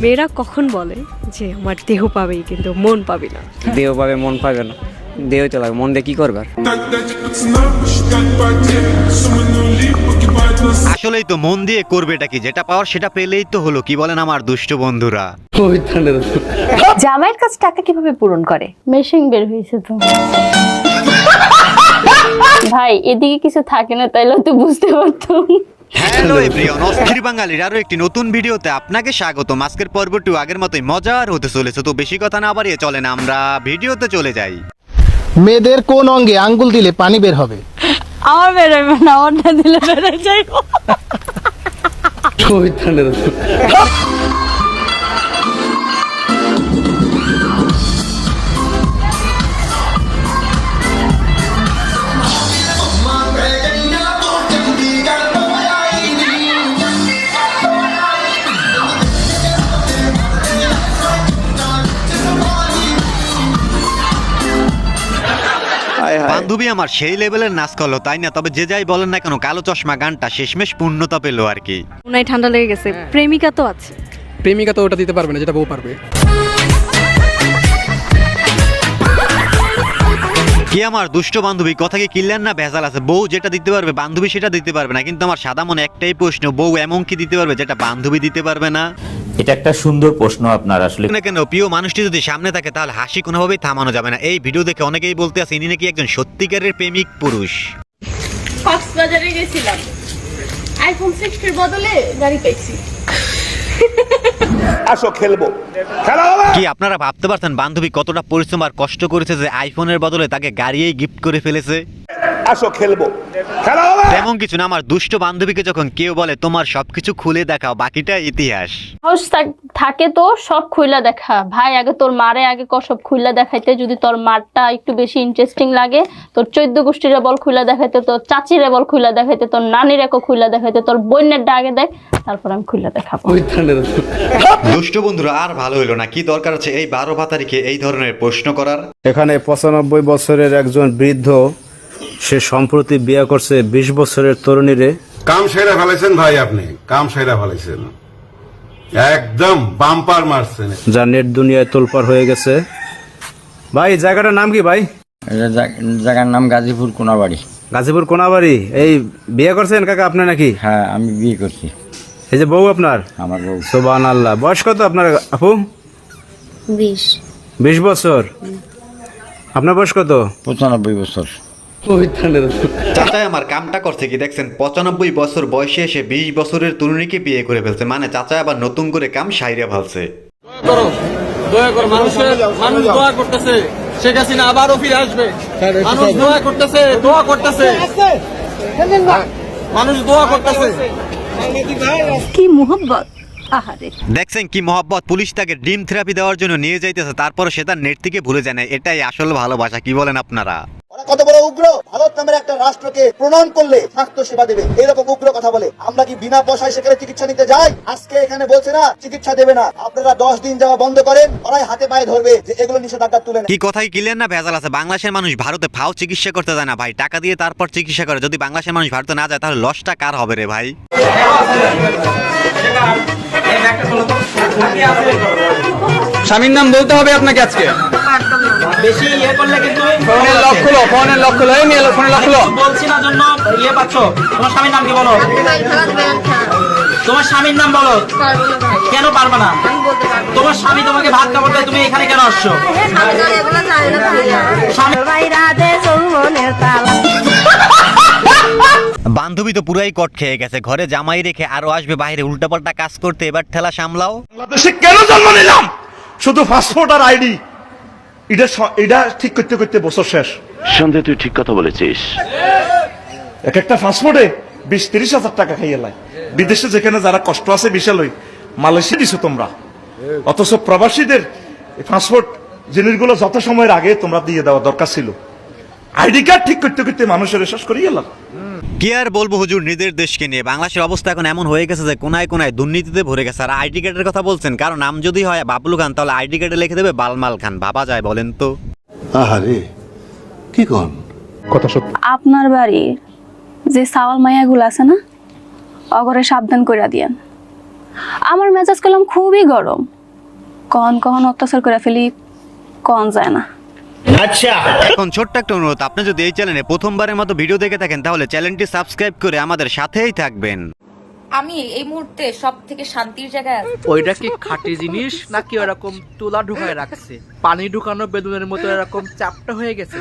মেয়েরা কখন বলে যে আমার দেহ পাবেই কিন্তু মন পাবি না? দেহ পাবে মন পাবে না, দেহ তো লাগে, মন দিয়ে কি করবার? আসলেই তো মন দিয়ে করবেটা কি, যেটা পাওয়ার সেটা পেলেই তো হলো, কি বলেন আমার দুষ্ট বন্ধুরা? জামাইয়ের কাছে টাকা কিভাবে পূরণ করে? মেশিন বের হয়েছে তো ভাই, এদিকে কিছু থাকে না, তাইলে তো বুঝতে পারতাম। হ্যালো এভরিওয়ান, অস্থির বাঙালির আরো একটি নতুন ভিডিওতে আপনাকে স্বাগত। আজকের পর্বটি আগের মতোই মজার হতে চলেছে, তো বেশি কথা না বাড়িয়ে চলেন আমরা ভিডিওতে চলে যাই। মেয়েদের কোন অঙ্গে আঙ্গুল দিলে পানি বের হবে? আমার বেরোবে না, ওটা দিলে বেরোয় যাই। বান্ধবী আমার সেই লেভেলের নাচ করলো, তাই না? তবে যে যাই বলেন না কেন, কালো চশমা গানটা শেষমেশ পূর্ণতা পেলো আর কি। উনাই ঠান্ডা লেগে গেছে। প্রেমিকা তো আছে। প্রেমিকা তো ওটা দিতে পারবে না যেটা বউ পারবে। কি আমার দুষ্ট বান্ধবী, কথা কি কিনলেন না ভেজাল আছে? বউ যেটা দিতে পারবে বান্ধবী সেটা দিতে পারবে না, কিন্তু আমার সাদা মনে একটাই প্রশ্ন, বউ এমন কি দিতে পারবে যেটা বান্ধবী দিতে পারবে না? এটা একটা সুন্দর প্রশ্ন আপনার আসলে। না কেন, প্রিয় মানুষটি যদি সামনে থাকে তাহলে হাসি কোনোভাবেই থামানো যাবে না। এই ভিডিও দেখে অনেকেই বলতে আছে ইনি নাকি একজন সত্যিকারের প্রেমিক পুরুষ। কক্সবাজারে গেছিলাম, আইফোন 6 এর বদলে গাড়ি পাইছি। আসো খেলবো, খেলা হবে। কি আপনারা ভাবতে পারছেন বান্ধবী কতটা পরিশ্রম আর কষ্ট করেছে যে আইফোনের বদলে তাকে গাড়িই গিফট করে ফেলেছে? আসো খেলবো, খেলা হবে। তেমন কিছু না, আমার দুষ্ট বান্ধবীকে যখন কেউ বলে তোমার সবকিছু খুলে দেখাও, বাকিটা ইতিহাস। সাহস থাকে তো সব খুইলা দেখা ভাই, আগে তোর মারে আগে সব খুইলা দেখাইতে। যদি তোর মারটা একটু বেশি ইন্টারেস্টিং লাগে, তোর 14 গোষ্ঠীর বল খুইলা দেখাইতে, তোর চাচির বল খুইলা দেখাইতে, তোর নানির একও খুইলা দেখাইতে, তোর বোনের আগে দেখ, তারপর আমি খুইলা দেখাবো। দুষ্ট বন্ধুরা আর ভালো হইলো না, কি দরকার আছে এই 12 তারিখে এই ধরনের প্রশ্ন করার? এখানে 95 বছরের একজন বৃদ্ধ, সে সম্প্রতি বিয়ে করছে 20 বছরের তরুণীরে। কাম সেরা ফেলেছেন ভাই, আপনি কাম সেরা ফেলেছেন, একদম বাম্পার মারছেন, যা নেট দুনিয়ায় তোলপাড় হয়ে গেছে। ভাই জায়গাটার নাম কি ভাই? জায়গার নাম গাজীপুর কোনাবাড়ি। গাজীপুর কোনাবাড়ি। এই বিয়ে করছেন কাকা আপনি নাকি? হ্যাঁ, আমি বিয়ে করছি। এই যে বউ আপনার? আমার বউ। সুবহানাল্লাহ। বয়স কত আপনার আপু? 20 বছর। আপনার বয়স কত? 95 বছর। চাচাই আমার কামটা করছে কি দেখছেন, 95 বছর বয়সে এসে 20 বছরের তরুণীকে বিয়ে করে ফেলছে, মানে চাচা আবার নতুন করে কাম সাইরা ফেলছে। মানুষ দোয়া করতেছে, শেখ হাসিনা আবারও ফিরে আসবে। মানুষ দোয়া করতেছে, মানুষ দোয়া করতেছে। কি মুহাব্বত! আহারে, দেখছেন কি মহব্বত, পুলিশ তাকে ড্রিম থেরাপি দেওয়ার জন্য নিয়ে যাইতেছে, তারপর সে তার নেট থেকে ভুলে যায় না। এটাই আসল ভালোবাসা, কি বলেন আপনারা? কত বড় উগ্র! ভারত নামের একটা রাষ্ট্রকে প্রণয়ন করলে স্বাস্থ্য সেবা দেবে, এরকম উগ্র কথা বলে। আমরা কি বিনা পয়সায় সেখানে চিকিৎসা নিতে যাই? আজকে এখানে বলছে না চিকিৎসা দেবে না, আপনারা 10 দিন যাওয়া বন্ধ করেন, ওরাই হাতে পায়ে ধরবে যে এগুলো নিষেধাজ্ঞা তুলে নেন। কি কথাই ক্লিয়ার না ভেজাল আছে? বাংলাদেশের মানুষ ভারতে ফাও চিকিৎসা করতে যায় না ভাই, টাকা দিয়ে তারপর চিকিৎসা করে। যদি বাংলাদেশের মানুষ ভারতে না যায় তাহলে লসটা কার হবে রে ভাই? স্বামীর নাম বলতে হবে আপনাকে আজকে। বেশি ইয়ে করলে কিন্তু ফোনের লক খুলো, ফোনের লক খুলো। এই মেয়ে ফোনের লক খুলো। বলছি না জন্য ইয়ে পাচ্ছ। তোমার স্বামীর নাম কি বলো? তোমার স্বামীর নাম বলো। কেন পারবে না? তোমার স্বামী তোমাকে ভাত খাবার দেয়, তুমি এখানে কেন আসছো? বান্ধবী তো পুরাই কট খেয়ে গেছে, ঘরে জামাই রেখে আরো আসবে বাইরে উল্টাপাল্টা কাজ করতে, এবার ঠেলা সামলাও। বাংলাদেশে কেন জন্ম নিলাম? শুধু পাসপোর্ট আর আইডি, এটা ঠিক করতে করতে বছর শেষ। সন্দেহ, তুই ঠিক কথা বলেছিস। এক একটা পাসপোর্টে 20-30 হাজার টাকা খাইয়ে লাই। বিদেশে যেখানে যারা কষ্ট আছে বিশাল ওই মালয়েশিয়া দিছো তোমরা, অথচ প্রবাসীদের পাসপোর্ট জিনিসগুলো যত সময়ের আগে তোমরা দিয়ে দেওয়া দরকার ছিল। আইডি কার্ড ঠিক করতে করতে মানুষের শেষ করিয়ে এলাম। কি আর বলবো হুজুর, নিজের দেশকে নিয়ে বাংলাদেশের অবস্থা এখন এমন হয়ে গেছে যে কোনায় কোনায় দুর্নীতিতে ভরে গেছে। আর আইডি কার্ডের কথা বলছেন, কারণ নাম যদি হয় বাবলু খান তাহলে আইডি কার্ডে লিখে দেবে বালমাল খান। ভাবা যায় বলেন তো? আহারে কি কোন কথা সত্যি। আপনার বাড়ির যে সাওয়াল মাইয়াগুলো আছে না, অগরে সাবধান কইরা দিয়েন। আমার মেজাজ কলম খুবই গরম, কখন কখন অত্যাচার করে ফেলি, কখন যায় না। এখন ছোট্ট একটা অনুরোধ, আপনি যদি এই চ্যানেলে প্রথমবারের মতো ভিডিও দেখে থাকেন তাহলে চ্যানেলটি সাবস্ক্রাইব করে আমাদের সাথেই থাকবেন। আমি এই মুহূর্তে সব থেকে শান্তির জায়গায় ওইটা কি খাঁটি জিনিস নাকি ওরকম তুলা ঢুকায় রাখছে? পানি ঢুকানো বেলুনের মতো এরকম চাপটা হয়ে গেছে।